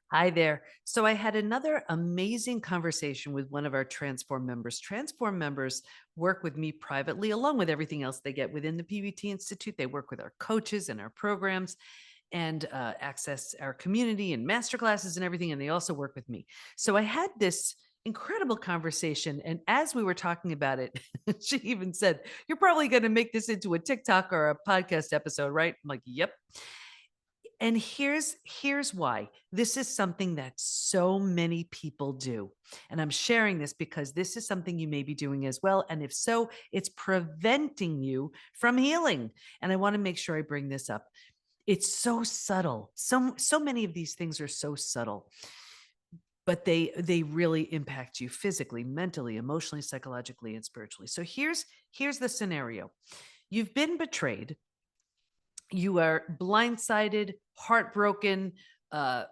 Hi there. So I had another amazing conversation with one of our Transform members. Transform members work with me privately, along with everything else they get within the PBT Institute. They work with our coaches and our programs and access our community and masterclasses and everything. And they also work with me. So I had this incredible conversation. And as we were talking about it, she even said, "You're probably going to make this into a TikTok or a podcast episode, right?" I'm like, "Yep." And here's why. This is something that so many people do. And I'm sharing this because this is something you may be doing as well. And if so, it's preventing you from healing. And I want to make sure I bring this up. It's so subtle. So many of these things are so subtle, but they really impact you physically, mentally, emotionally, psychologically, and spiritually. So here's the scenario. You've been betrayed, you are blindsided, heartbroken, uh,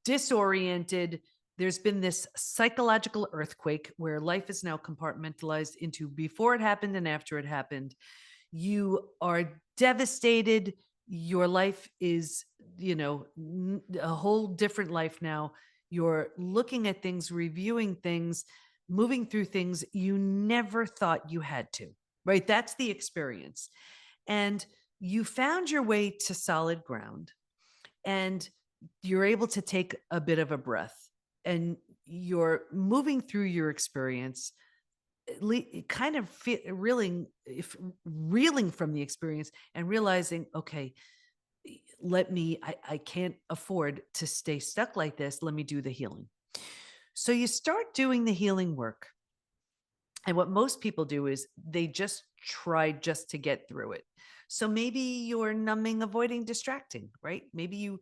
disoriented. There's been this psychological earthquake where life is now compartmentalized into before it happened and after it happened. You are devastated. Your life is, a whole different life now. You're looking at things, reviewing things, moving through things you never thought you had to, right? That's the experience. And you found your way to solid ground and you're able to take a bit of a breath and you're moving through your experience kind of reeling from the experience and realizing, okay, I can't afford to stay stuck like this. Let me do the healing. So you start doing the healing work. And what most people do is they just try just to get through it. So maybe you're numbing, avoiding, distracting, right? Maybe you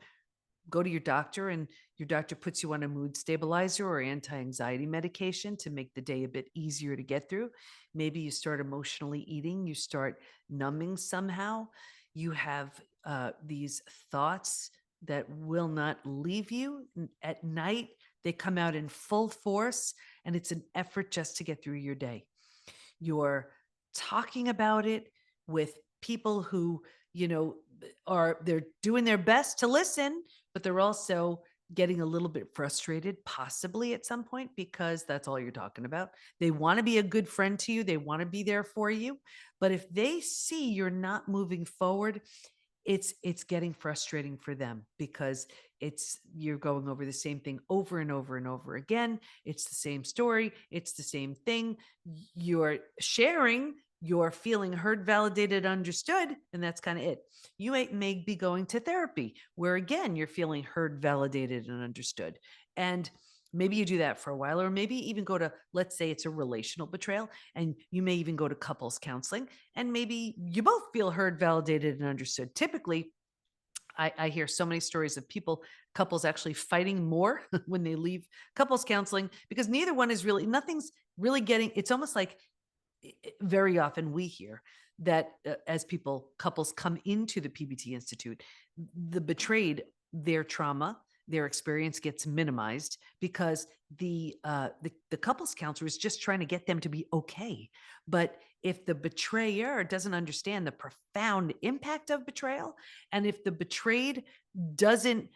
go to your doctor and your doctor puts you on a mood stabilizer or anti-anxiety medication to make the day a bit easier to get through. Maybe you start emotionally eating, you start numbing somehow. You have these thoughts that will not leave you at night. They come out in full force, and it's an effort just to get through your day. You're talking about it with people who, you know, they're doing their best to listen, but they're also getting a little bit frustrated, possibly at some point, because that's all you're talking about. They want to be a good friend to you, they want to be there for you. But if they see you're not moving forward, it's getting frustrating for them because it's you're going over the same thing over and over and over again. It's the same story, it's the same thing. You're sharing, you're feeling heard, validated, understood, and that's kind of it. You may be going to therapy where again you're feeling heard, validated, and understood. And maybe you do that for a while, or maybe even go to, let's say it's a relational betrayal, and you may even go to couples counseling, and maybe you both feel heard, validated, and understood. Typically, I hear so many stories of couples actually fighting more when they leave couples counseling because neither one is really, nothing's really getting, it's almost like very often we hear that as couples come into the PBT Institute, the betrayed, their trauma, their experience gets minimized because the couples counselor is just trying to get them to be okay. But if the betrayer doesn't understand the profound impact of betrayal, and if the betrayed doesn't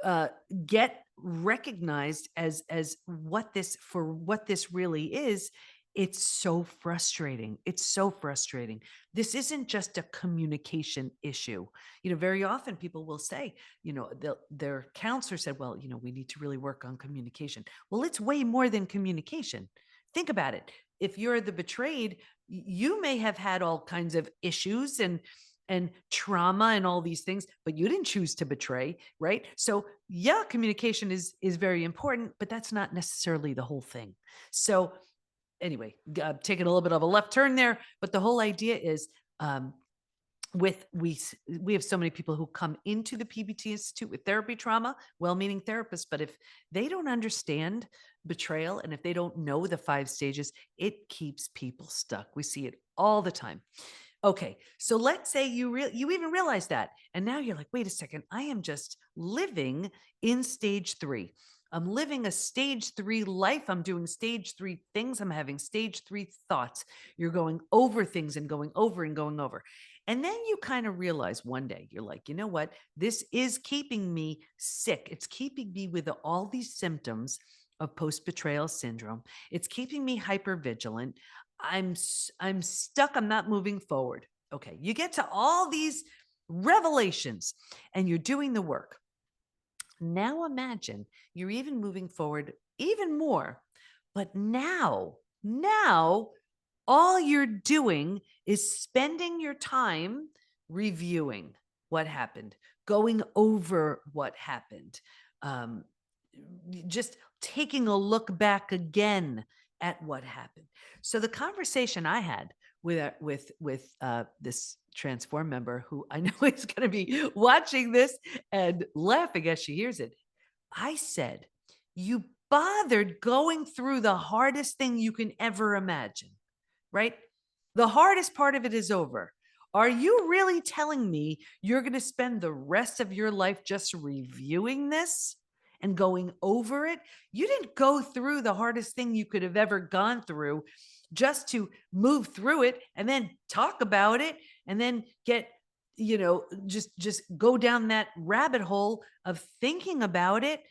uh, get recognized as what this really is, it's so frustrating. It's so frustrating. This isn't just a communication issue. Very often people will say, their counselor said, well, we need to really work on communication. Well, it's way more than communication. Think about it. If you're the betrayed, you may have had all kinds of issues and trauma and all these things, but you didn't choose to betray, right? So yeah, communication is very important, but that's not necessarily the whole thing. So anyway, taking a little bit of a left turn there, but the whole idea is we have so many people who come into the PBT Institute with therapy trauma, well-meaning therapists, but if they don't understand betrayal and if they don't know the 5 stages, it keeps people stuck. We see it all the time. Okay, so let's say you even realize that, and now you're like, wait a second, I am just living in stage 3. I'm living a stage 3 life. I'm doing stage 3 things. I'm having stage 3 thoughts. You're going over things and going over and going over. And then you kind of realize one day, you're like, you know what? This is keeping me sick. It's keeping me with all these symptoms of post-betrayal syndrome. It's keeping me hypervigilant. I'm stuck. I'm not moving forward. Okay. You get to all these revelations and you're doing the work. Now imagine you're even moving forward even more. But now all you're doing is spending your time reviewing what happened, going over what happened, um, just taking a look back again at what happened. So the conversation I had with this transform member, who I know is going to be watching this and laughing as she hears it, I said, "You bothered going through the hardest thing you can ever imagine, right? The hardest part of it is over. Are you really telling me you're going to spend the rest of your life just reviewing this and going over it? You didn't go through the hardest thing you could have ever gone through just to move through it and then talk about it and then get, just go down that rabbit hole of thinking about it.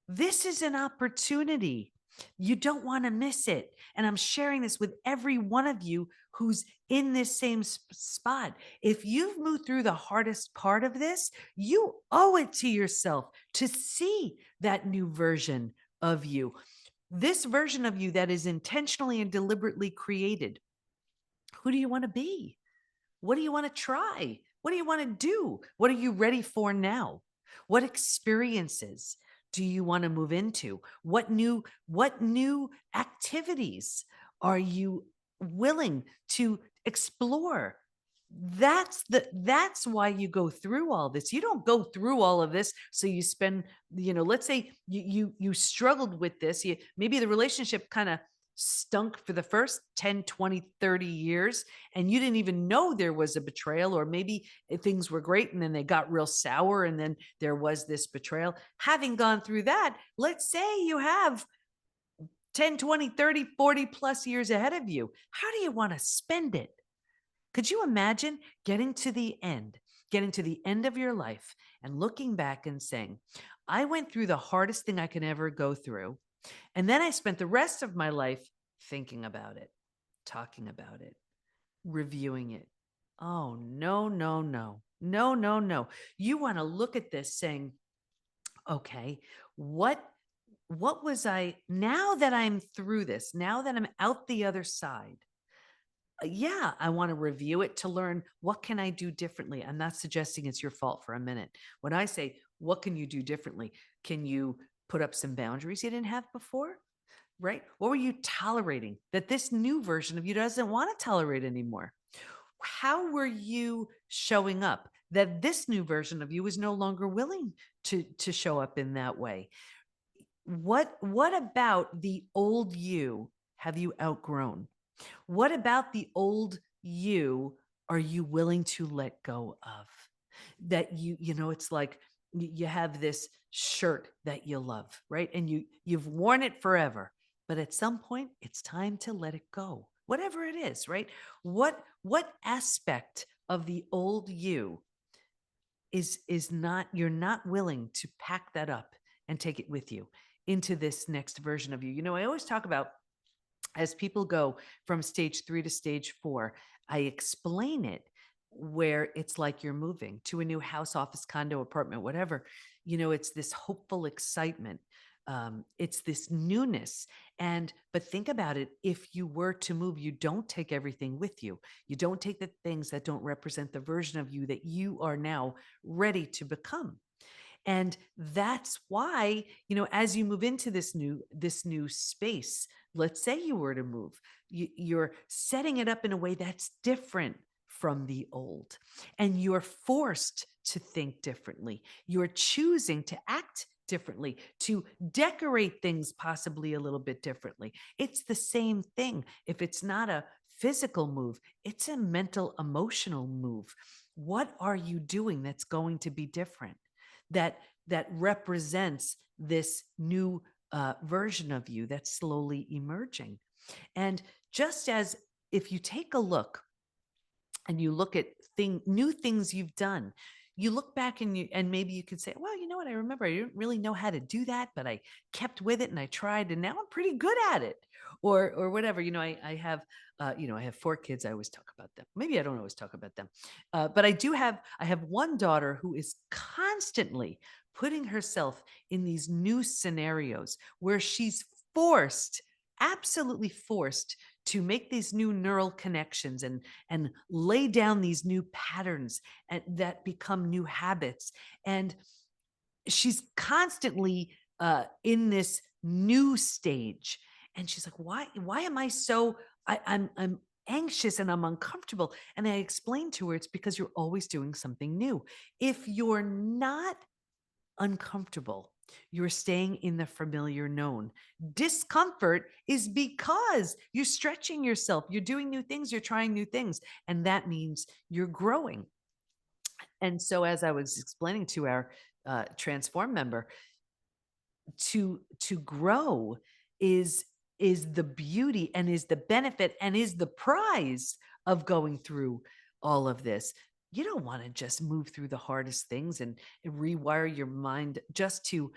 This is an opportunity. You don't want to miss it. And I'm sharing this with every one of you who's in this same spot. If you've moved through the hardest part of this, you owe it to yourself to see that new version of you. This version of you that is intentionally and deliberately created. Who do you want to be? What do you want to try? What do you want to do? What are you ready for now? What experiences do you want to move into? What new activities are you willing to explore? That's why you go through all this. You don't go through all of this so you spend, let's say you struggled with this. Maybe the relationship kind of stunk for the first 10, 20, 30 years, and you didn't even know there was a betrayal, or maybe things were great and then they got real sour and then there was this betrayal. Having gone through that, let's say you have 10, 20, 30, 40 plus years ahead of you. How do you want to spend it? Could you imagine getting to the end of your life and looking back and saying, I went through the hardest thing I can ever go through. And then I spent the rest of my life thinking about it, talking about it, reviewing it. Oh, no, no, no, no, no, no. You want to look at this saying, okay, what was I, now that I'm through this, now that I'm out the other side, yeah, I want to review it to learn what can I do differently. I'm not suggesting it's your fault for a minute. When I say, what can you do differently? Can you put up some boundaries you didn't have before? Right? What were you tolerating that this new version of you doesn't want to tolerate anymore? How were you showing up that this new version of you is no longer willing to show up in that way? What about the old you have you outgrown? What about the old you are you willing to let go of? That it's like you have this shirt that you love, right? And you've worn it forever, but at some point it's time to let it go. Whatever it is, right? What aspect of the old you is not, you're not willing to pack that up and take it with you into this next version of you? I always talk about, as people go from stage 3 to stage 4, I explain it where it's like you're moving to a new house, office, condo, apartment, whatever. It's this hopeful excitement. It's this newness. But think about it. If you were to move, you don't take everything with you. You don't take the things that don't represent the version of you that you are now ready to become. And that's why, as you move into this new space, let's say you were to move, you're setting it up in a way that's different from the old, and you're forced to think differently. You're choosing to act differently, to decorate things possibly a little bit differently. It's the same thing. If it's not a physical move, it's a mental, emotional move. What are you doing that's going to be different? That represents this new version of you that's slowly emerging. And just as, if you take a look and you look at new things you've done, you look back and maybe you could say, well, you know what? I remember I didn't really know how to do that, but I kept with it and I tried, and now I'm pretty good at it, or whatever. I have, I have 4 kids. I always talk about them. Maybe I don't always talk about them, but I have one daughter who is constantly putting herself in these new scenarios where she's forced, absolutely forced, to make these new neural connections and lay down these new patterns that become new habits. And she's constantly in this new stage. And she's like, why am I so, I'm anxious and I'm uncomfortable. And I explained to her, it's because you're always doing something new. If you're not uncomfortable, you're staying in the familiar known. Discomfort is because you're stretching yourself, you're doing new things, you're trying new things, and that means you're growing. And so, as I was explaining to our transform member, to grow is the beauty and is the benefit and is the prize of going through all of this. You don't want to just move through the hardest things and rewire your mind just to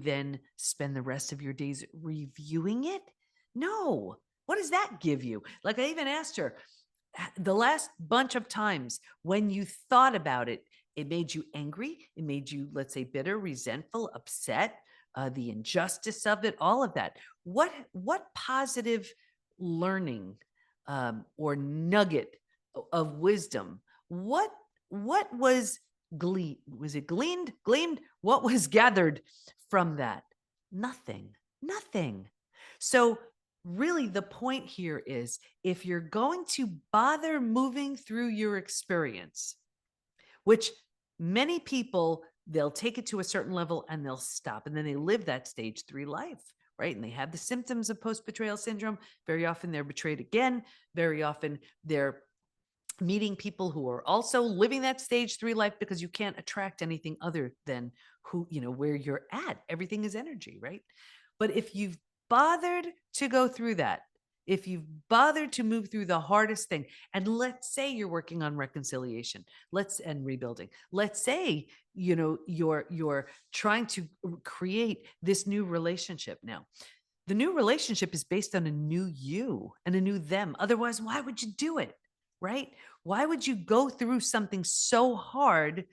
then spend the rest of your days reviewing it. No. What does that give you? Like, I even asked her, the last bunch of times when you thought about it, it made you angry, it made you, let's say, bitter, resentful, upset, the injustice of it, all of that. What positive learning, or nugget of wisdom? What was gleaned? Was it gleaned? Gleaned? What was gathered from that? Nothing. Nothing. So really, the point here is, if you're going to bother moving through your experience, which many people, they'll take it to a certain level and they'll stop, and then they live that stage 3 life, right? And they have the symptoms of post-betrayal syndrome. Very often they're betrayed again. Very often they're meeting people who are also living that stage 3 life, because you can't attract anything other than where you're at. Everything is energy, right? But if you've bothered to go through that, if you've bothered to move through the hardest thing, and let's say you're working on reconciliation, and rebuilding, let's say you're trying to create this new relationship now. The new relationship is based on a new you and a new them. Otherwise, why would you do it? Right? Why would you go through something so hard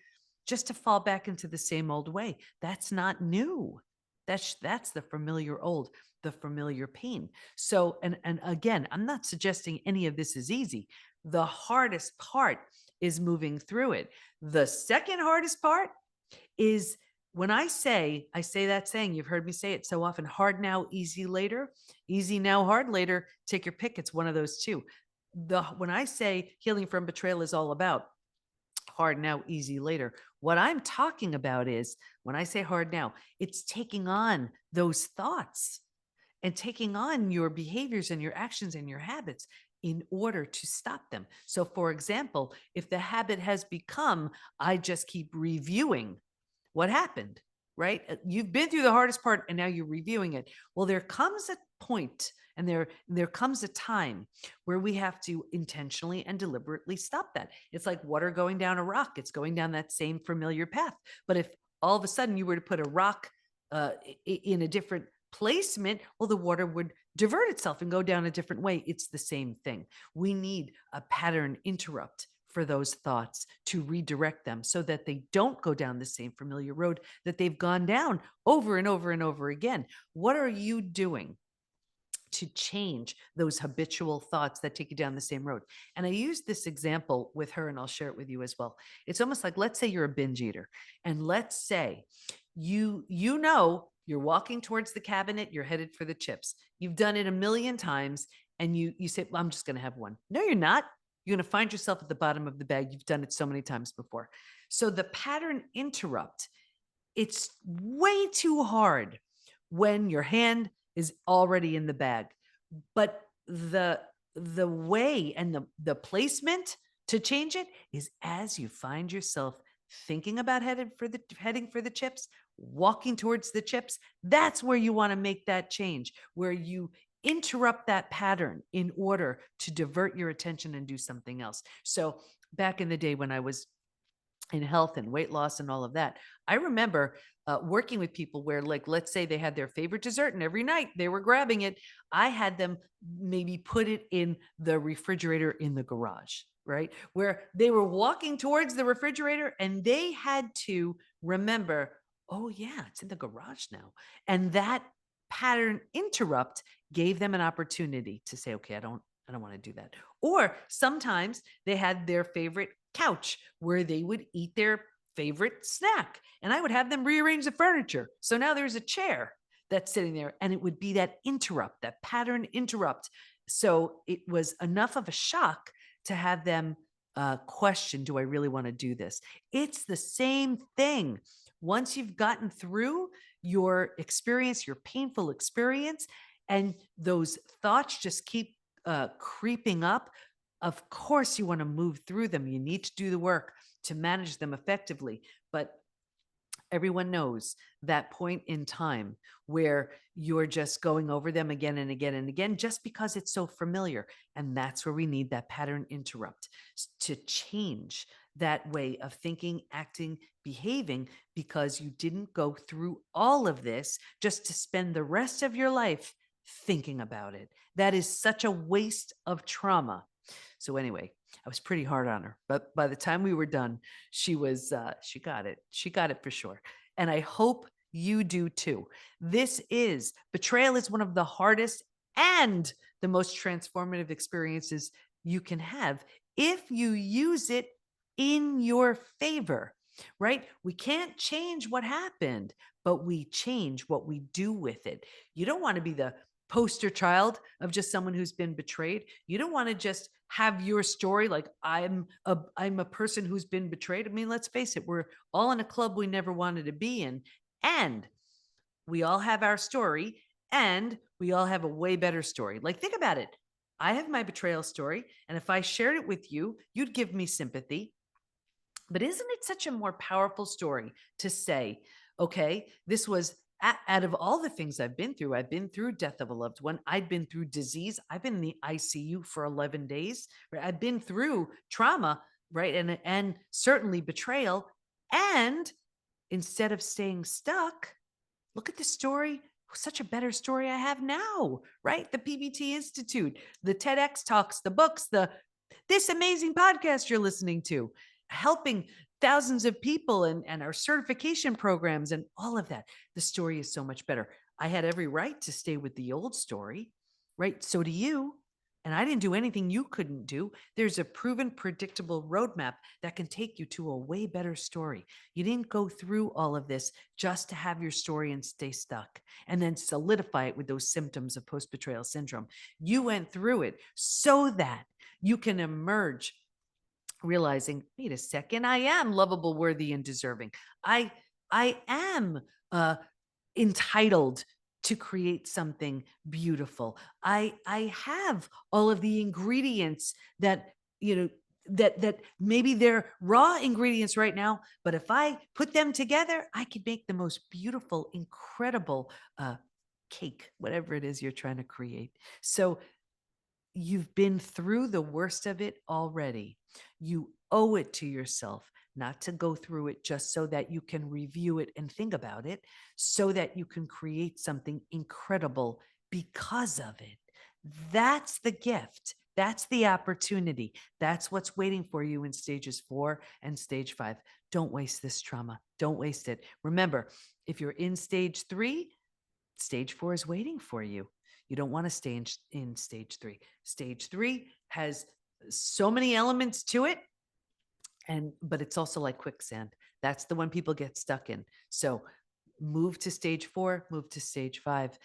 just to fall back into the same old way? That's not new. That's the familiar old, the familiar pain. So, and again, I'm not suggesting any of this is easy. The hardest part is moving through it. The second hardest part is when I say that saying, you've heard me say it so often: hard now, easy later. Easy now, hard later. Take your pick. It's one of those two. When I say healing from betrayal is all about hard now, easy later, what I'm talking about is, when I say hard now, it's taking on those thoughts and taking on your behaviors and your actions and your habits in order to stop them. So, for example, if the habit has become, I just keep reviewing what happened, right? You've been through the hardest part and now you're reviewing it. Well, there comes a point, and there comes a time where we have to intentionally and deliberately stop that. It's like water going down a rock. It's going down that same familiar path. But if all of a sudden you were to put a rock in a different placement, well, the water would divert itself and go down a different way. It's the same thing. We need a pattern interrupt for those thoughts to redirect them so that they don't go down the same familiar road that they've gone down over and over and over again. What are you doing to change those habitual thoughts that take you down the same road? And I use this example with her, and I'll share it with you as well. It's almost like, let's say you're a binge eater, and let's say you're walking towards the cabinet, you're headed for the chips. You've done it a million times, and you say, well, I'm just going to have one. No, you're not. You're going to find yourself at the bottom of the bag. You've done it so many times before. So the pattern interrupt, it's way too hard when your hand is already in the bag. But the way and the placement to change it is as you find yourself thinking about heading for the chips, walking towards the chips. That's where you want to make that change, where you interrupt that pattern in order to divert your attention and do something else. So back in the day when I was in health and weight loss and all of that, I remember working with people where, like, let's say they had their favorite dessert and every night they were grabbing it. I had them maybe put it in the refrigerator in the garage, right? Where they were walking towards the refrigerator and they had to remember, oh, yeah, it's in the garage now. And that pattern interrupt gave them an opportunity to say, okay, I don't want to do that. Or sometimes they had their favorite couch where they would eat their favorite snack, and I would have them rearrange the furniture. So now there's a chair that's sitting there, and it would be that interrupt, that pattern interrupt. So it was enough of a shock to have them question, do I really want to do this? It's the same thing. Once you've gotten through your experience, your painful experience, and those thoughts just keep creeping up, of course you want to move through them. You need to do the work to manage them effectively. But everyone knows that point in time where you're just going over them again and again and again, just because it's so familiar. And that's where we need that pattern interrupt to change that way of thinking, acting, behaving, because you didn't go through all of this just to spend the rest of your life thinking about it. That is such a waste of trauma. So anyway, I was pretty hard on her, but by the time we were done, she got it. She got it for sure. And I hope you do too. Betrayal is one of the hardest and the most transformative experiences you can have if you use it in your favor, right? We can't change what happened, but we change what we do with it. You don't want to be the poster child of just someone who's been betrayed. You don't want to just have your story like I'm a person who's been betrayed. I mean, let's face it, we're all in a club we never wanted to be in, and we all have our story, and we all have a way better story. Like, think about it. I have my betrayal story, and if I shared it with you, you'd give me sympathy. But isn't it such a more powerful story to say, okay, this was out of all the things I've been through death of a loved one. I've been through disease. I've been in the ICU for 11 days. Right? I've been through trauma, right? And certainly betrayal. And instead of staying stuck, look at the story. Such a better story I have now, right? The PBT Institute, the TEDx talks, the books, this amazing podcast you're listening to, helping thousands of people, and our certification programs and all of that. The story is so much better. I had every right to stay with the old story, right? So do you. And I didn't do anything you couldn't do. There's a proven, predictable roadmap that can take you to a way better story. You didn't go through all of this just to have your story and stay stuck and then solidify it with those symptoms of post-betrayal syndrome. You went through it so that you can emerge realizing, wait a second, I am lovable, worthy, and deserving. I am entitled to create something beautiful. I have all of the ingredients that, that maybe they're raw ingredients right now, but if I put them together, I could make the most beautiful, incredible cake, whatever it is you're trying to create. So you've been through the worst of it already. You owe it to yourself not to go through it just so that you can review it and think about it, so that you can create something incredible because of it. That's the gift. That's the opportunity. That's what's waiting for you in stages 4 and stage 5. Don't waste this trauma. Don't waste it. Remember, if you're in stage 3, stage 4 is waiting for you. You don't want to stay in stage 3. Stage 3 has so many elements to it, but it's also like quicksand. That's the one people get stuck in. So move to stage 4, move to stage 5.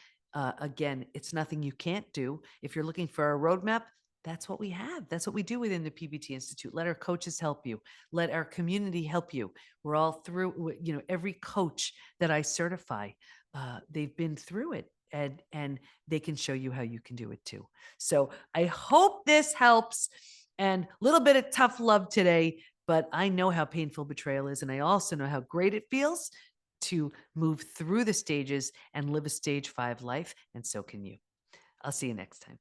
Again, it's nothing you can't do. If you're looking for a roadmap, that's what we have. That's what we do within the PBT Institute. Let our coaches help you. Let our community help you. We're all through, every coach that I certify, they've been through it, and they can show you how you can do it too. So I hope this helps. And a little bit of tough love today, but I know how painful betrayal is. And I also know how great it feels to move through the stages and live a stage 5 life. And so can you. I'll see you next time.